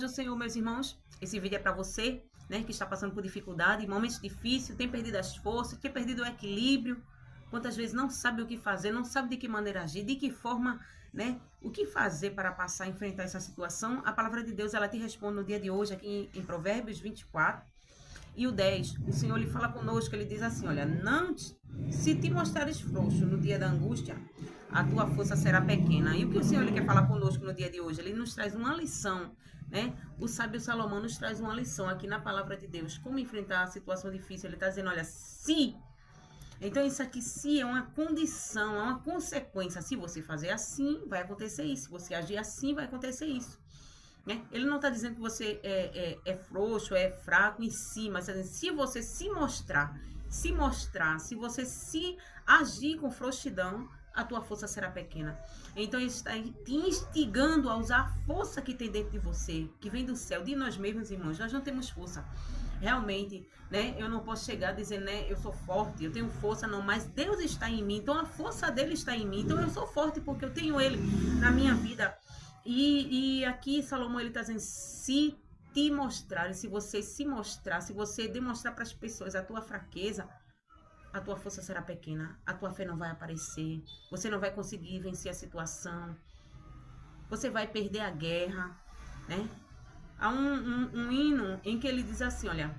Do Senhor, meus irmãos, esse vídeo é para você, né, que está passando por dificuldade, momentos difíceis, tem perdido as forças, tem perdido o equilíbrio, quantas vezes não sabe o que fazer, não sabe de que maneira agir, de que forma, né, o que fazer para passar, enfrentar essa situação. A palavra de Deus, ela te responde no dia de hoje, aqui em Provérbios 24 e o 10. O Senhor, ele fala conosco, ele diz assim, olha, se te mostrares frouxo no dia da angústia, a tua força será pequena. E o que o Senhor, ele quer falar conosco no dia de hoje? Ele nos traz uma lição, né? O sábio Salomão nos traz uma lição aqui na palavra de Deus. Como enfrentar a situação difícil. Ele está dizendo, olha, se... Então, isso aqui, se é uma condição, é uma consequência. Se você fazer assim, vai acontecer isso. Se você agir assim, vai acontecer isso. Né? Ele não está dizendo que você é frouxo, é fraco em si, mas se você se mostrar, se você se agir com frouxidão, a tua força será pequena. Então ele está te instigando a usar a força que tem dentro de você, que vem do céu, de nós mesmos, irmãos. Nós não temos força. Realmente, né? Eu não posso chegar dizendo, né? Eu sou forte, eu tenho força, não. Mas Deus está em mim, então a força dele está em mim. Então eu sou forte porque eu tenho ele na minha vida. E aqui Salomão, ele está dizendo, se te mostrar, se você se mostrar, se você demonstrar para as pessoas a tua fraqueza, a tua força será pequena, a tua fé não vai aparecer, você não vai conseguir vencer a situação, você vai perder a guerra, né? Há um hino em que ele diz assim, olha,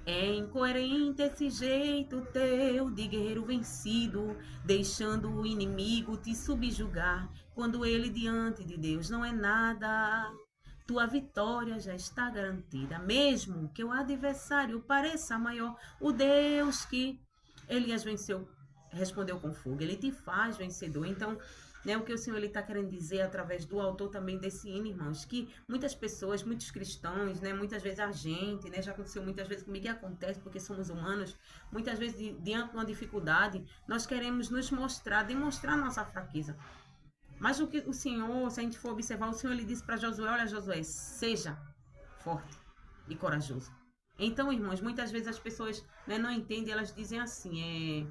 é incoerente esse jeito teu de guerreiro vencido, deixando o inimigo te subjugar, quando ele diante de Deus não é nada. Tua vitória já está garantida, mesmo que o adversário pareça maior. O Deus que Elias venceu, respondeu com fogo, ele te faz vencedor. Então, né, o que o Senhor está querendo dizer através do autor também desse hino, irmãos, que muitas pessoas, muitos cristãos, né, muitas vezes a gente, né, já aconteceu muitas vezes comigo e acontece porque somos humanos, muitas vezes diante de uma dificuldade, nós queremos nos mostrar, demonstrar nossa fraqueza. Mas o que o Senhor, se a gente for observar, o Senhor ele disse para Josué, olha Josué, seja forte e corajoso. Então, irmãos, muitas vezes as pessoas, né, não entendem, elas dizem assim,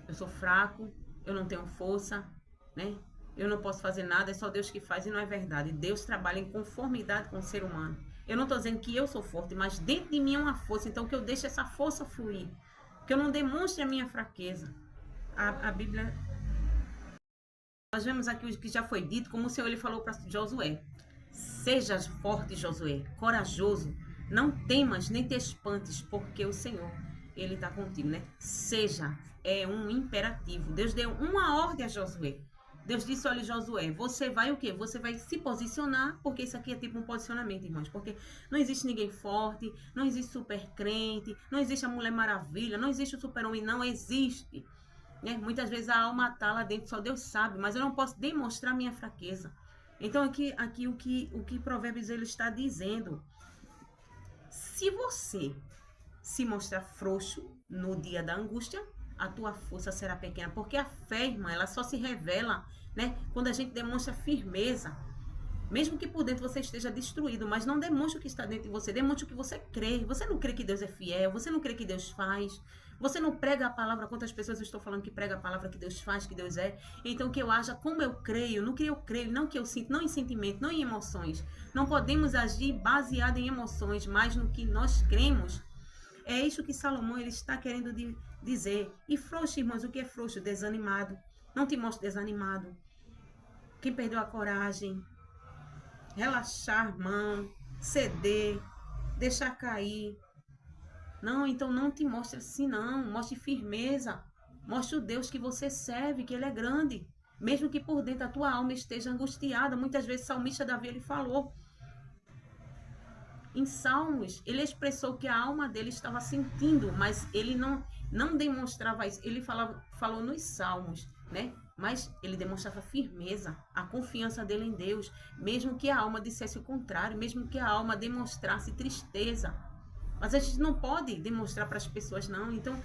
eu sou fraco, eu não tenho força, né? Eu não posso fazer nada, é só Deus que faz, e não é verdade. Deus trabalha em conformidade com o ser humano. Eu não estou dizendo que eu sou forte, mas dentro de mim é uma força, então que eu deixe essa força fluir, que eu não demonstre a minha fraqueza. A Bíblia, nós vemos aqui o que já foi dito, como o Senhor ele falou para Josué. Seja forte, Josué, corajoso, não temas nem te espantes, porque o Senhor, ele está contigo, né? Seja, é um imperativo. Deus deu uma ordem a Josué. Deus disse, olha, Josué, você vai o quê? Você vai se posicionar, porque isso aqui é tipo um posicionamento, irmãos, porque não existe ninguém forte, não existe super crente, não existe a Mulher Maravilha, não existe o super-homem, não existe. Né? Muitas vezes a alma está lá dentro, só Deus sabe, mas eu não posso demonstrar minha fraqueza. Então aqui o que Provérbios ele está dizendo, se você se mostrar frouxo no dia da angústia, a tua força será pequena, porque a fé, irmã, ela só se revela, né, quando a gente demonstra firmeza. Mesmo que por dentro você esteja destruído, mas não demonstre o que está dentro de você, demonstre o que você crê. Você não crê que Deus é fiel, você não crê que Deus faz, você não prega a palavra. Quantas pessoas eu estou falando que prega a palavra que Deus faz, que Deus é? Então que eu haja como eu creio, no que eu creio, não que eu sinto, não em sentimento, não em emoções. Não podemos agir baseado em emoções, mas no que nós cremos. É isso que Salomão ele está querendo dizer. E frouxo, irmãos, o que é frouxo? Desanimado. Não te mostre desanimado. Quem perdeu a coragem, relaxar mão, ceder, deixar cair. Não, então não te mostre assim não, mostre firmeza. Mostre o Deus que você serve, que ele é grande. Mesmo que por dentro a tua alma esteja angustiada. Muitas vezes o salmista Davi ele falou. Em Salmos, ele expressou que a alma dele estava sentindo, mas ele não demonstrava isso. Ele falou nos Salmos, né? Mas ele demonstrava firmeza, a confiança dele em Deus, mesmo que a alma dissesse o contrário, mesmo que a alma demonstrasse tristeza. Mas a gente não pode demonstrar para as pessoas, não. Então,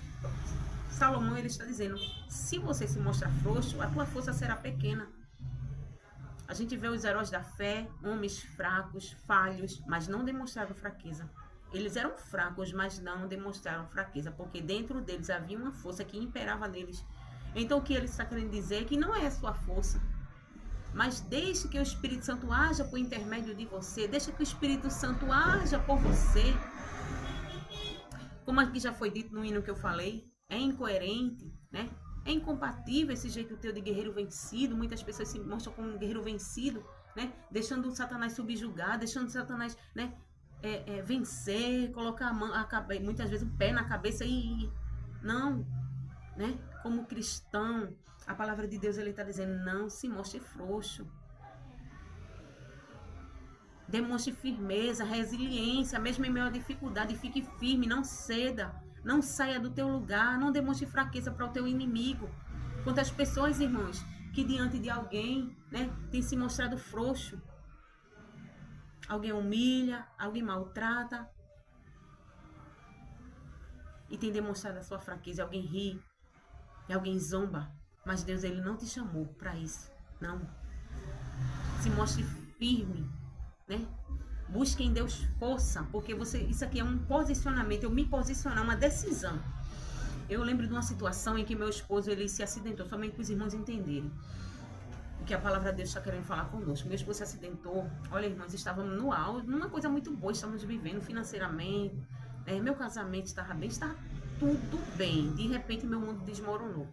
Salomão ele está dizendo, se você se mostrar frouxo, a tua força será pequena. A gente vê os heróis da fé, homens fracos, falhos, mas não demonstraram fraqueza. Eles eram fracos, mas não demonstraram fraqueza, porque dentro deles havia uma força que imperava neles. Então o que ele está querendo dizer é que não é a sua força. Mas deixe que o Espírito Santo haja por intermédio de você. Deixa que o Espírito Santo haja por você. Como aqui já foi dito no hino que eu falei, é incoerente, né? É incompatível esse jeito teu de guerreiro vencido. Muitas pessoas se mostram como um guerreiro vencido, né? Deixando o Satanás subjugar, deixando o Satanás, né? Vencer, colocar a mão, muitas vezes o pé na cabeça e não, né? Como cristão, a palavra de Deus ele está dizendo: não se mostre frouxo. Demonstre firmeza, resiliência, mesmo em meio à dificuldade, fique firme, não ceda, não saia do teu lugar, não demonstre fraqueza para o teu inimigo. Quantas pessoas, irmãos, que diante de alguém, né, tem se mostrado frouxo. Alguém humilha, alguém maltrata e tem demonstrado a sua fraqueza, alguém ri, e alguém zomba, mas Deus ele não te chamou para isso, não. Se mostre firme, né? Busque em Deus força, porque isso aqui é um posicionamento, eu me posicionar, uma decisão. Eu lembro de uma situação em que meu esposo ele se acidentou, somente para os irmãos entenderem o que a palavra de Deus está querendo falar conosco. Meu esposo se acidentou, olha, irmãos, estávamos no auge, numa coisa muito boa, estávamos vivendo financeiramente, meu casamento estava bem, estava tudo bem. De repente, meu mundo desmoronou.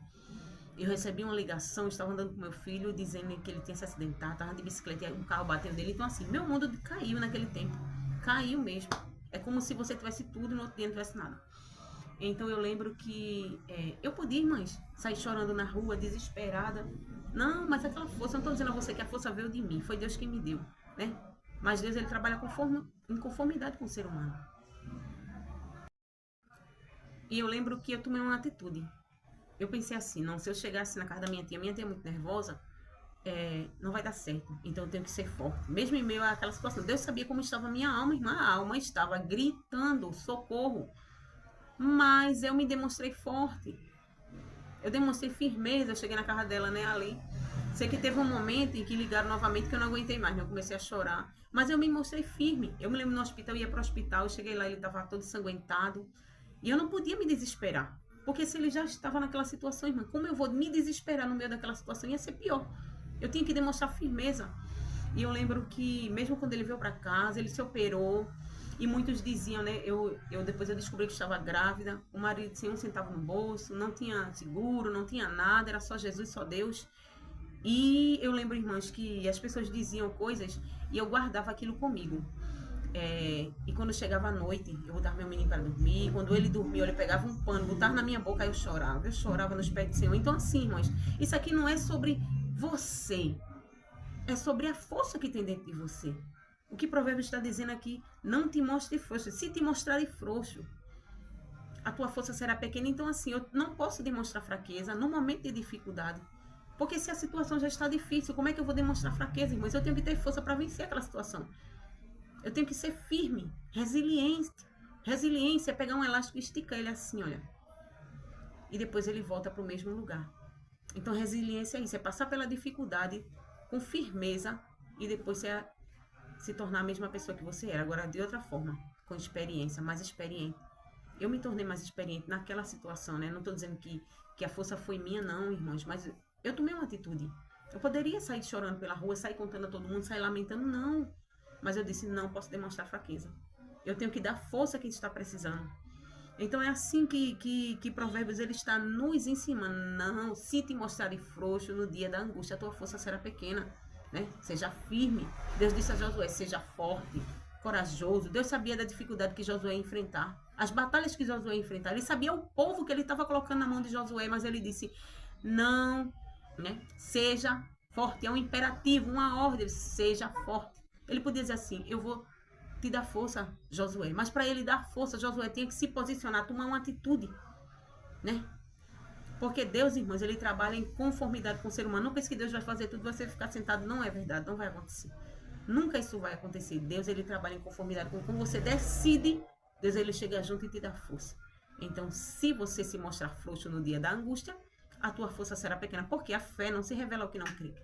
Eu recebi uma ligação, estava andando com meu filho, dizendo que ele tinha se acidentado, estava de bicicleta, e um carro bateu nele. Então, assim, meu mundo caiu naquele tempo. Caiu mesmo. É como se você tivesse tudo e no outro dia não tivesse nada. Então, eu lembro que eu podia, irmãs, sair chorando na rua, desesperada. Não, mas aquela força, eu não estou dizendo a você que a força veio de mim, foi Deus quem me deu, né? Mas Deus, ele trabalha em conformidade com o ser humano. E eu lembro que eu tomei uma atitude. Eu pensei assim, não, se eu chegasse na casa da minha tia é muito nervosa, não vai dar certo. Então eu tenho que ser forte. Mesmo em meio àquela situação. Deus sabia como estava a minha alma, irmã. A alma estava gritando, socorro. Mas eu me demonstrei forte. Eu demonstrei firmeza. Eu cheguei na casa dela, né, ali. Sei que teve um momento em que ligaram novamente que eu não aguentei mais, né? Eu comecei a chorar. Mas eu me mostrei firme. Eu me lembro no hospital, eu ia para o hospital, eu cheguei lá, ele estava todo ensanguentado. E eu não podia me desesperar. Porque se ele já estava naquela situação, irmã, como eu vou me desesperar no meio daquela situação? Ia ser pior. Eu tinha que demonstrar firmeza. E eu lembro que, mesmo quando ele veio para casa, ele se operou. E muitos diziam, né? Depois eu descobri que estava grávida. O marido sem um centavo no bolso, não tinha seguro, não tinha nada, era só Jesus, só Deus. E eu lembro, irmãs, que as pessoas diziam coisas e eu guardava aquilo comigo. E quando chegava a noite, eu botava meu menino para dormir. Quando ele dormia, ele pegava um pano, botava na minha boca, aí eu chorava. Eu chorava nos pés do Senhor. Então, assim, irmãs, isso aqui não é sobre você. É sobre a força que tem dentro de você. O que Provérbios está dizendo aqui, não te mostre frouxo. Se te mostrar frouxo, a tua força será pequena. Então, assim, eu não posso demonstrar fraqueza no momento de dificuldade. Porque se a situação já está difícil, como é que eu vou demonstrar fraqueza, irmãs? Eu tenho que ter força para vencer aquela situação. Eu tenho que ser firme, resiliente. Resiliência é pegar um elástico e esticar ele assim, olha. E depois ele volta para o mesmo lugar. Então, resiliência é isso, é passar pela dificuldade com firmeza e depois você se tornar a mesma pessoa que você era. Agora, de outra forma, com experiência, mais experiente. Eu me tornei mais experiente naquela situação, né? Não estou dizendo que a força foi minha, não, irmãos, mas eu tomei uma atitude. Eu poderia sair chorando pela rua, sair contando a todo mundo, sair lamentando, não. Mas eu disse, não posso demonstrar fraqueza. Eu tenho que dar força a quem está precisando. Então é assim que Provérbios ele está nos ensinando. Não, se te mostrarem frouxo no dia da angústia, a tua força será pequena. Né? Seja firme. Deus disse a Josué, seja forte, corajoso. Deus sabia da dificuldade que Josué ia enfrentar. As batalhas que Josué ia enfrentar. Ele sabia o povo que ele estava colocando na mão de Josué, mas ele disse, não, né? Seja forte. É um imperativo, uma ordem, seja forte. Ele podia dizer assim, eu vou te dar força, Josué. Mas para ele dar força, Josué tinha que se posicionar, tomar uma atitude, né? Porque Deus, irmãos, ele trabalha em conformidade com o ser humano. Não pense que Deus vai fazer tudo, você ficar sentado. Não é verdade, não vai acontecer. Nunca isso vai acontecer. Deus, ele trabalha em conformidade com como você decide, Deus, ele chega junto e te dá força. Então, se você se mostrar frouxo no dia da angústia, a tua força será pequena. Porque a fé não se revela ao que não crê.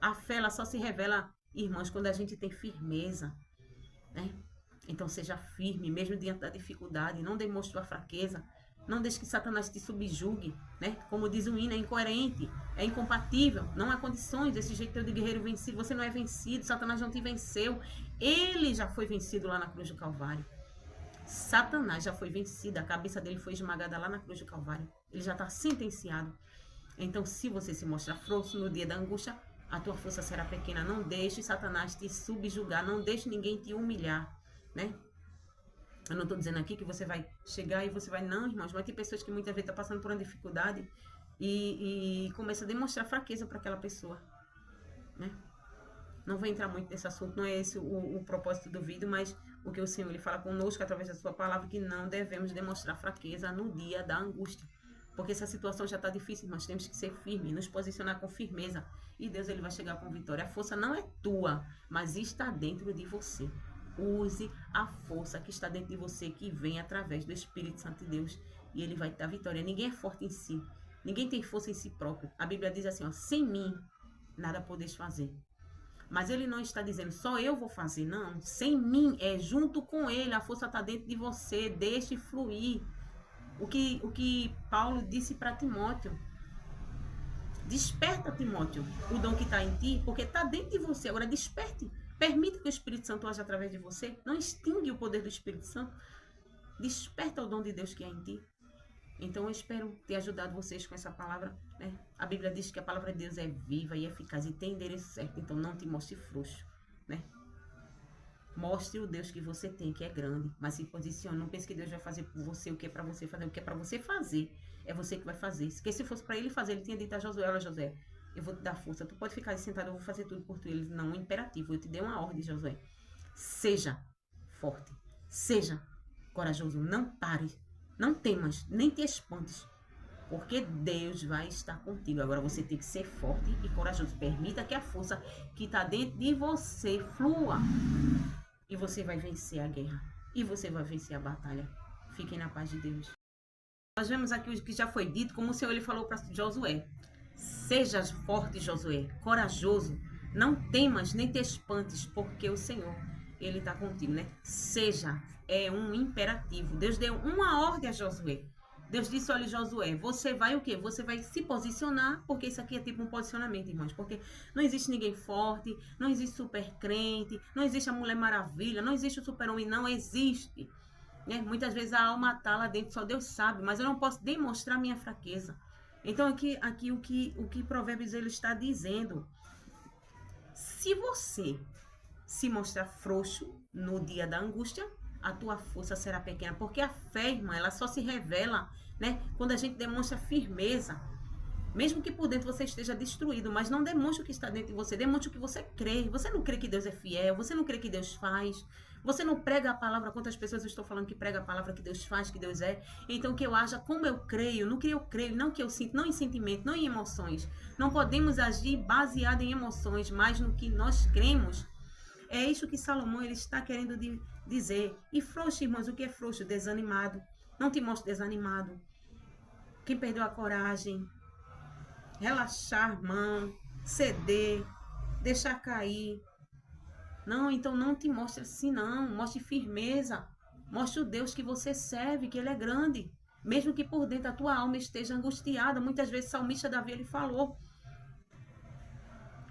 A fé, ela só se revela, irmãos, quando a gente tem firmeza, né? Então seja firme, mesmo diante da dificuldade, não demonstre a fraqueza, Não deixe que Satanás te subjugue, né? Como diz o hino, é incoerente, é incompatível, não há condições desse jeito teu de guerreiro vencido. Você não é vencido, Satanás não te venceu. Ele já foi vencido lá na cruz do Calvário. Satanás já foi vencido, a cabeça dele foi esmagada lá na cruz do Calvário. Ele já está sentenciado. Então, se você se mostrar frouxo no dia da angústia, a tua força será pequena. Não deixe Satanás te subjugar, não deixe ninguém te humilhar, né? Eu não estou dizendo aqui que você vai chegar e você vai... Não, irmãos, mas tem pessoas que muitas vezes estão passando por uma dificuldade e começa a demonstrar fraqueza para aquela pessoa, né? Não vou entrar muito nesse assunto, não é esse o propósito do vídeo, mas o que o Senhor ele fala conosco através da sua palavra, que não devemos demonstrar fraqueza no dia da angústia. Porque se a situação já está difícil, nós temos que ser firmes, nos posicionar com firmeza. E Deus ele vai chegar com vitória. A força não é tua, mas está dentro de você. Use a força que está dentro de você, que vem através do Espírito Santo de Deus. E ele vai te dar vitória. Ninguém é forte em si. Ninguém tem força em si próprio. A Bíblia diz assim, ó, sem mim, nada podeis fazer. Mas ele não está dizendo, só eu vou fazer. Não, sem mim, é junto com ele. A força está dentro de você. Deixe fluir. O que Paulo disse para Timóteo. Desperta, Timóteo, o dom que está em ti, porque está dentro de você. Agora desperte. Permita que o Espírito Santo haja através de você. Não extingue o poder do Espírito Santo. Desperta o dom de Deus que há em ti. Então eu espero ter ajudado vocês com essa palavra, né? A Bíblia diz que a palavra de Deus é viva e eficaz e tem endereço certo. Então não te mostre frouxo, né? Mostre o Deus que você tem, que é grande, mas se posicione. Não pense que Deus vai fazer por você o que é para você fazer. O que é para você fazer, é você que vai fazer. Porque se fosse para ele fazer, ele tinha dito a Josué, olha Josué, eu vou te dar força, tu pode ficar sentado, eu vou fazer tudo por tu. Ele não, um imperativo, eu te dei uma ordem, Josué. Seja forte, seja corajoso, não pare, não temas, nem te espantes, porque Deus vai estar contigo. Agora você tem que ser forte e corajoso. Permita que a força que está dentro de você flua. E você vai vencer a guerra. E você vai vencer a batalha. Fiquem na paz de Deus. Nós vemos aqui o que já foi dito, como o Senhor ele falou para Josué. Seja forte, Josué, corajoso. Não temas, nem te espantes, porque o Senhor, ele está contigo, né? Seja, é um imperativo. Deus deu uma ordem a Josué. Deus disse, olha, Josué, você vai o quê? Você vai se posicionar, porque isso aqui é tipo um posicionamento, irmãos. Porque não existe ninguém forte, não existe super crente, não existe a Mulher Maravilha, não existe o super-homem, não existe. Né? Muitas vezes a alma está lá dentro, só Deus sabe, mas eu não posso demonstrar minha fraqueza. Então aqui o que Provérbios ele está dizendo, se você se mostrar frouxo no dia da angústia, a tua força será pequena, porque a fé, irmã, ela só se revela, né, quando a gente demonstra firmeza, mesmo que por dentro você esteja destruído, mas não demonstre o que está dentro de você, demonstre o que você crê. Você não crê que Deus é fiel, você não crê que Deus faz, você não prega a palavra. Quantas pessoas eu estou falando que prega a palavra que Deus faz, que Deus é? Então que eu haja como eu creio, no que eu creio, não que eu sinto, não em sentimento, não em emoções. Não podemos agir baseado em emoções, mas no que nós cremos. É isso que Salomão ele está querendo dizer. E frouxo, irmãos, o que é frouxo? Desanimado. Não te mostre desanimado. Quem perdeu a coragem, relaxar mão, ceder, deixar cair. Não, então não te mostre assim, não. Mostre firmeza. Mostre o Deus que você serve, que ele é grande. Mesmo que por dentro a tua alma esteja angustiada. Muitas vezes o salmista Davi ele falou.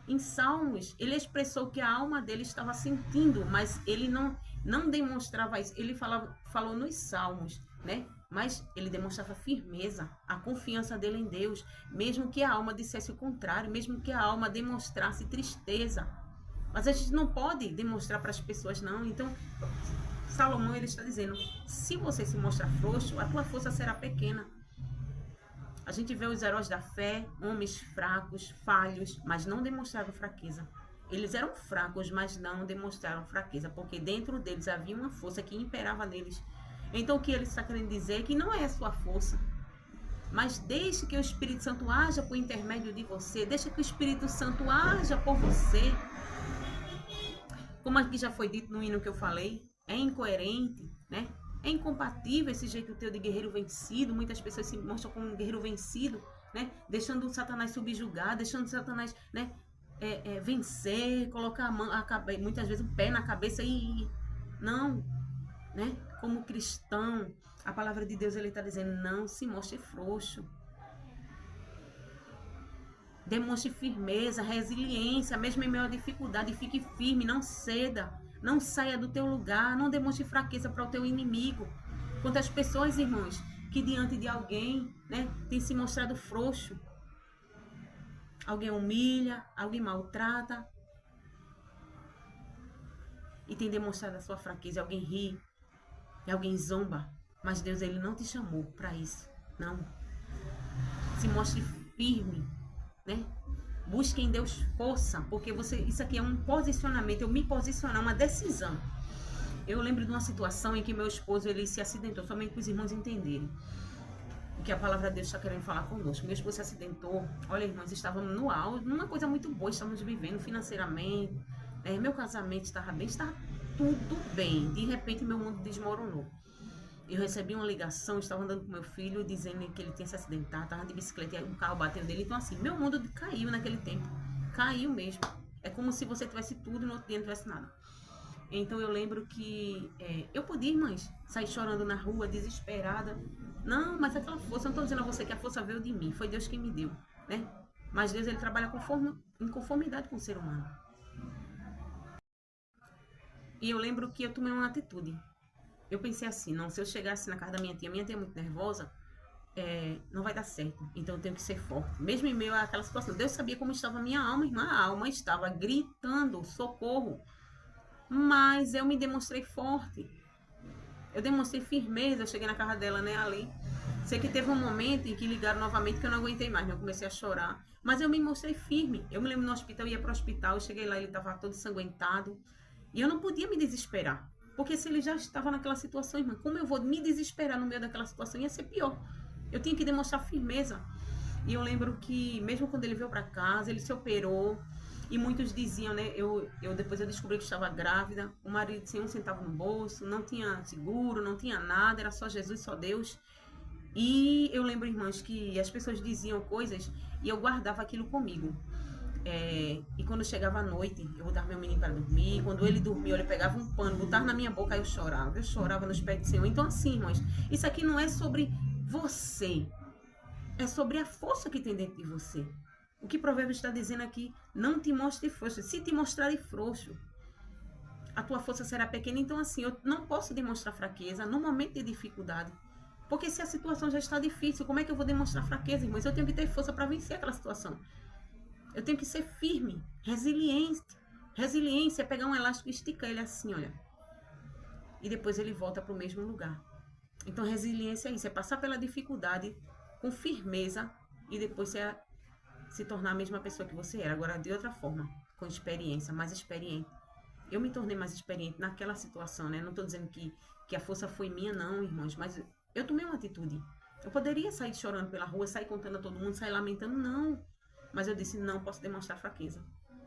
Em Salmos, ele expressou que a alma dele estava sentindo, mas ele não demonstrava isso. Ele falou nos Salmos, né? Mas ele demonstrava firmeza, a confiança dele em Deus, mesmo que a alma dissesse o contrário, mesmo que a alma demonstrasse tristeza. Mas a gente não pode demonstrar para as pessoas, não. Então, Salomão ele está dizendo, se você se mostrar frouxo, a tua força será pequena. A gente vê os heróis da fé, homens fracos, falhos, mas não demonstraram fraqueza. Eles eram fracos, mas não demonstraram fraqueza, porque dentro deles havia uma força que imperava neles. Então o que ele está querendo dizer é que não é a sua força, mas deixe que o Espírito Santo haja por intermédio de você, deixe que o Espírito Santo haja por você. Como aqui já foi dito no hino que eu falei, é incoerente, né? É incompatível esse jeito teu de guerreiro vencido. Muitas pessoas se mostram como um guerreiro vencido, né? Deixando o Satanás subjugar, deixando o Satanás, né? Vencer, colocar a mão, muitas vezes o pé na cabeça e... Não. né? Como cristão, a palavra de Deus, ele está dizendo, não se mostre frouxo. Demonstre firmeza, resiliência, mesmo em meio à dificuldade, fique firme, não ceda, não saia do teu lugar, não demonstre fraqueza para o teu inimigo. Quantas pessoas, irmãos, que diante de alguém, né, tem se mostrado frouxo. Alguém humilha, alguém maltrata e tem demonstrado a sua fraqueza, alguém ri, e alguém zomba, mas Deus, ele não te chamou para isso, não. Se mostre firme, né? Busque em Deus força, porque isso aqui é um posicionamento, eu me posicionar, uma decisão. Eu lembro de uma situação em que meu esposo, ele se acidentou, somente para os irmãos entenderem o que a palavra de Deus está querendo falar conosco. Meu esposo se acidentou, olha, irmãos, estávamos no auge, numa coisa muito boa, estávamos vivendo financeiramente, né? Meu casamento estava bem, estava tudo bem. De repente, meu mundo desmoronou. Eu recebi uma ligação, estava andando com meu filho, dizendo que ele tinha se acidentado, estava de bicicleta e um carro bateu nele. Então, assim, meu mundo caiu naquele tempo. Caiu mesmo. É como se você tivesse tudo e no outro dia não tivesse nada. Então, eu lembro que eu podia, irmãs, sair chorando na rua, desesperada. Não, mas aquela força, eu não estou dizendo a você que a força veio de mim, foi Deus quem me deu, né? Mas Deus, ele trabalha em conformidade com o ser humano. E eu lembro que eu tomei uma atitude. Eu pensei assim, não, se eu chegasse na casa da minha tia é muito nervosa, não vai dar certo. Então eu tenho que ser forte. Mesmo em meio àquela situação, Deus sabia como estava a minha alma, irmã. A alma estava gritando, socorro. Mas eu me demonstrei forte. Eu demonstrei firmeza, eu cheguei na casa dela, né, ali. Sei que teve um momento em que ligaram novamente que eu não aguentei mais, né? Eu comecei a chorar. Mas eu me mostrei firme. Eu me lembro no hospital, eu ia para o hospital, eu cheguei lá, ele estava todo ensanguentado. E eu não podia me desesperar. Porque se ele já estava naquela situação, irmã, como eu vou me desesperar no meio daquela situação? Ia ser pior. Eu tinha que demonstrar firmeza. E eu lembro que, mesmo quando ele veio para casa, ele se operou. E muitos diziam, né? Depois eu descobri que estava grávida. O marido sem um centavo no bolso, não tinha seguro, não tinha nada, era só Jesus, só Deus. E eu lembro, irmãs, que as pessoas diziam coisas e eu guardava aquilo comigo. E quando chegava a noite, eu botava meu menino para dormir. Quando ele dormia, eu pegava um pano, botava na minha boca, aí eu chorava. Eu chorava nos pés do Senhor. Então, assim, irmãs, isso aqui não é sobre você. É sobre a força que tem dentro de você. O que Provérbios está dizendo aqui, não te mostre frouxo. Se te mostrar frouxo, a tua força será pequena. Então, assim, eu não posso demonstrar fraqueza no momento de dificuldade. Porque se a situação já está difícil, como é que eu vou demonstrar fraqueza, irmãos? Eu tenho que ter força para vencer aquela situação. Eu tenho que ser firme, resiliente. Resiliência é pegar um elástico e esticar ele assim, olha. E depois ele volta para o mesmo lugar. Então, resiliência é isso, é passar pela dificuldade com firmeza e depois se tornar a mesma pessoa que você era. Agora, de outra forma, com experiência, mais experiente. Eu me tornei mais experiente naquela situação, né? Não estou dizendo que a força foi minha, não, irmãos, mas eu tomei uma atitude. Eu poderia sair chorando pela rua, sair contando a todo mundo, sair lamentando, não. Mas eu disse, não posso demonstrar fraqueza.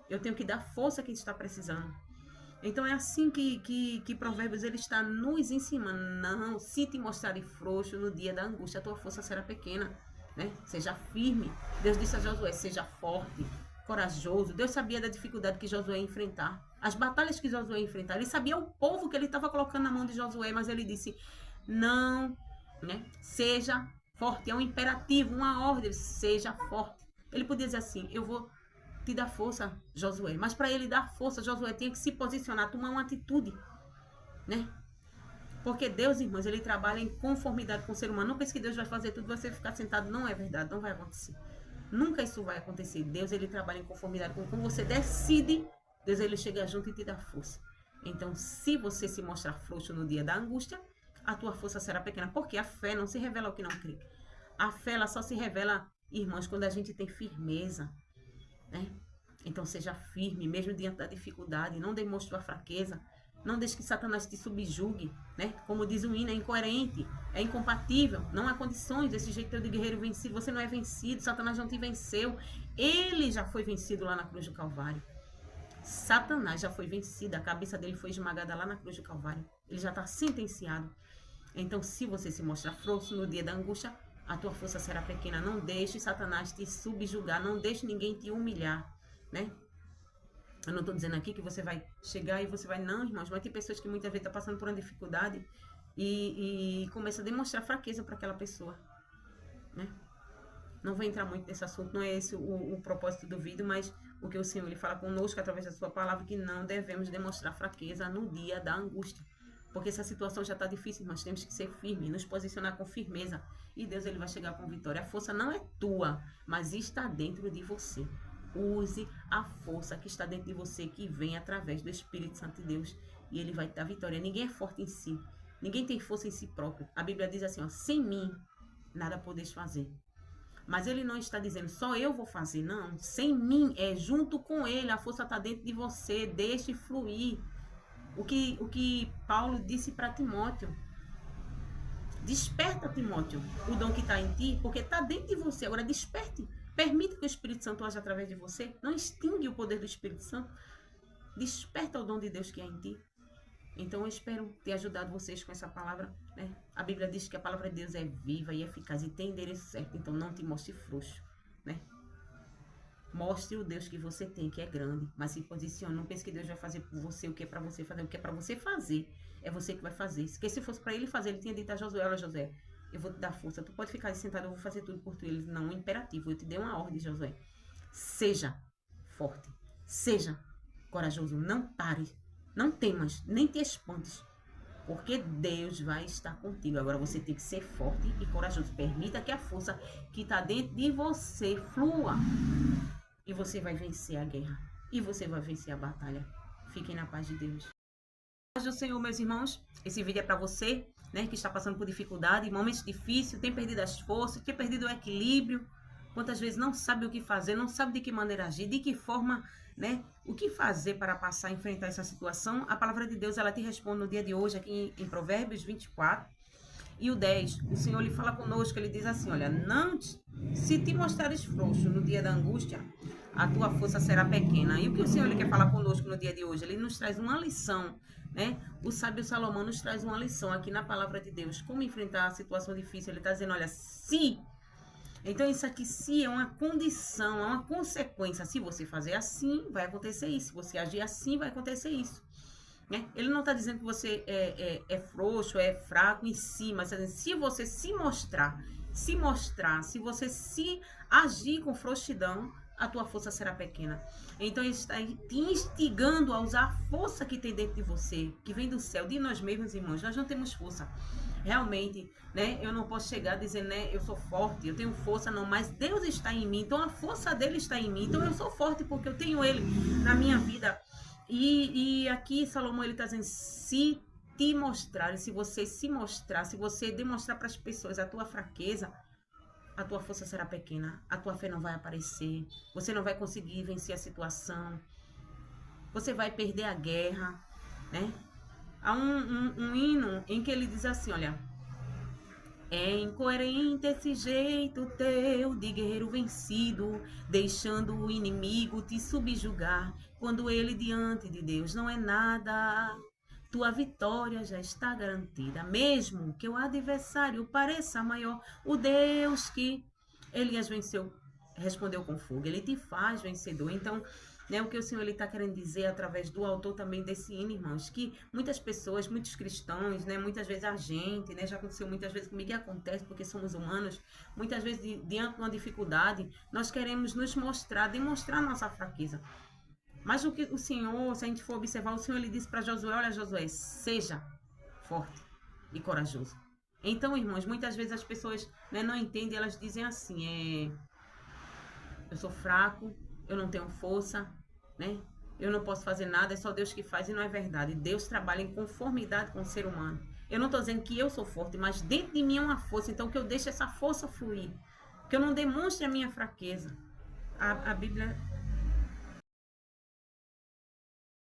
Eu tenho que dar força a quem está precisando. Então é assim que Provérbios ele está nos ensinando. Não, se te mostrar frouxo no dia da angústia, a tua força será pequena. Né? Seja firme. Deus disse a Josué, seja forte, corajoso. Deus sabia da dificuldade que Josué ia enfrentar. As batalhas que Josué ia enfrentar. Ele sabia o povo que ele estava colocando na mão de Josué, mas ele disse, não, né? Seja forte. É um imperativo, uma ordem, seja forte. Ele podia dizer assim, eu vou te dar força, Josué. Mas para ele dar força, Josué tinha que se posicionar, tomar uma atitude, né? Porque Deus, irmãos, ele trabalha em conformidade com o ser humano. Não pense que Deus vai fazer tudo, você ficar sentado. Não é verdade, não vai acontecer. Nunca isso vai acontecer. Deus, ele trabalha em conformidade com como você decide, Deus, ele chega junto e te dá força. Então, se você se mostrar frouxo no dia da angústia, a tua força será pequena. Porque a fé não se revela ao que não crê. A fé, ela só se revela, irmãos, quando a gente tem firmeza, né? Então seja firme, mesmo diante da dificuldade, não demonstre a fraqueza, não deixe que Satanás te subjugue, né? Como diz o hino, é incoerente, é incompatível, não há condições desse jeito teu de guerreiro vencido, você não é vencido, Satanás não te venceu, ele já foi vencido lá na cruz do Calvário. Satanás já foi vencido, a cabeça dele foi esmagada lá na cruz do Calvário, ele já está sentenciado. Então, se você se mostrar frouxo no dia da angústia, a tua força será pequena. Não deixe Satanás te subjugar, não deixe ninguém te humilhar, né? Eu não estou dizendo aqui que você vai chegar e você vai... Não, irmãos, mas tem pessoas que muitas vezes estão passando por uma dificuldade e começa a demonstrar fraqueza para aquela pessoa, né? Não vou entrar muito nesse assunto, não é esse o propósito do vídeo, mas o que o Senhor ele fala conosco através da sua palavra, que não devemos demonstrar fraqueza no dia da angústia. Porque essa situação já está difícil, nós temos que ser firmes, nos posicionar com firmeza. E Deus ele vai chegar com vitória. A força não é tua, mas está dentro de você. Use a força que está dentro de você, que vem através do Espírito Santo de Deus. E ele vai te dar vitória. Ninguém é forte em si. Ninguém tem força em si próprio. A Bíblia diz assim, ó, sem mim, nada podeis fazer. Mas ele não está dizendo, só eu vou fazer, não. Sem mim, é junto com ele, a força está dentro de você, deixe fluir. O que Paulo disse para Timóteo. Desperta, Timóteo, o dom que está em ti, porque está dentro de você. Agora desperte, permita que o Espírito Santo haja através de você. Não extingue o poder do Espírito Santo. Desperta o dom de Deus que há em ti. Então eu espero ter ajudado vocês com essa palavra, né? A Bíblia diz que a palavra de Deus é viva e eficaz e tem endereço certo. Então não te mostre frouxo, né? Mostre o Deus que você tem, que é grande, mas se posicione. Não pense que Deus vai fazer por você o que é para você fazer. O que é para você fazer, é você que vai fazer. Porque se fosse para ele fazer, ele tinha dito a Josué, olha Josué, eu vou te dar força. Tu pode ficar aí sentado, eu vou fazer tudo por tu. Ele não, é imperativo. Eu te dei uma ordem, Josué. Seja forte, seja corajoso, não pare. Não temas, nem te espantes, porque Deus vai estar contigo. Agora você tem que ser forte e corajoso. Permita que a força que está dentro de você flua. E você vai vencer a guerra. E você vai vencer a batalha. Fiquem na paz de Deus. Paz do Senhor, meus irmãos. Esse vídeo é para você, né, que está passando por dificuldade, momentos difíceis, tem perdido as forças, tem perdido o equilíbrio. Quantas vezes não sabe o que fazer, não sabe de que maneira agir, de que forma, né? O que fazer para passar, enfrentar essa situação? A palavra de Deus, ela te responde no dia de hoje, aqui em Provérbios 24 e o 10. O Senhor lhe fala conosco, ele diz assim, olha, se te mostrares frouxo no dia da angústia, a tua força será pequena. E o que o Senhor ele quer falar conosco no dia de hoje? Ele nos traz uma lição, né? O sábio Salomão nos traz uma lição aqui na palavra de Deus. Como enfrentar a situação difícil? Ele está dizendo, olha, se... Então, isso aqui, se é uma condição, é uma consequência. Se você fazer assim, vai acontecer isso. Se você agir assim, vai acontecer isso. Né? Ele não está dizendo que você é frouxo, é fraco em si, mas se você se mostrar, se você se agir com frouxidão, a tua força será pequena. Então, ele está te instigando a usar a força que tem dentro de você, que vem do céu, de nós mesmos, irmãos. Nós não temos força. Realmente, né, eu não posso chegar dizendo, né, eu sou forte, eu tenho força, não, mas Deus está em mim, então a força dele está em mim, então eu sou forte porque eu tenho ele na minha vida. E aqui Salomão, ele está dizendo, se te mostrar, se você se mostrar, se você demonstrar para as pessoas a tua fraqueza, a tua força será pequena, a tua fé não vai aparecer, você não vai conseguir vencer a situação, você vai perder a guerra, né? Há um hino em que ele diz assim, olha, é incoerente esse jeito teu de guerreiro vencido, deixando o inimigo te subjugar, quando ele diante de Deus não é nada. Tua vitória já está garantida, mesmo que o adversário pareça maior. O Deus que Elias venceu, respondeu com fogo, ele te faz vencedor. Então, né, o que o Senhor está querendo dizer através do autor também desse hino, irmãos, que muitas pessoas, muitos cristãos, né, muitas vezes a gente, né, já aconteceu muitas vezes comigo, e acontece porque somos humanos, muitas vezes diante de uma dificuldade, nós queremos nos mostrar, demonstrar nossa fraqueza. Mas o que o Senhor, se a gente for observar, o Senhor ele disse para Josué, olha Josué, seja forte e corajoso. Então, irmãos, muitas vezes as pessoas, né, não entendem, elas dizem assim, eu sou fraco, eu não tenho força, né? Eu não posso fazer nada, é só Deus que faz, e não é verdade. Deus trabalha em conformidade com o ser humano. Eu não estou dizendo que eu sou forte, mas dentro de mim é uma força, então que eu deixe essa força fluir, que eu não demonstre a minha fraqueza. A Bíblia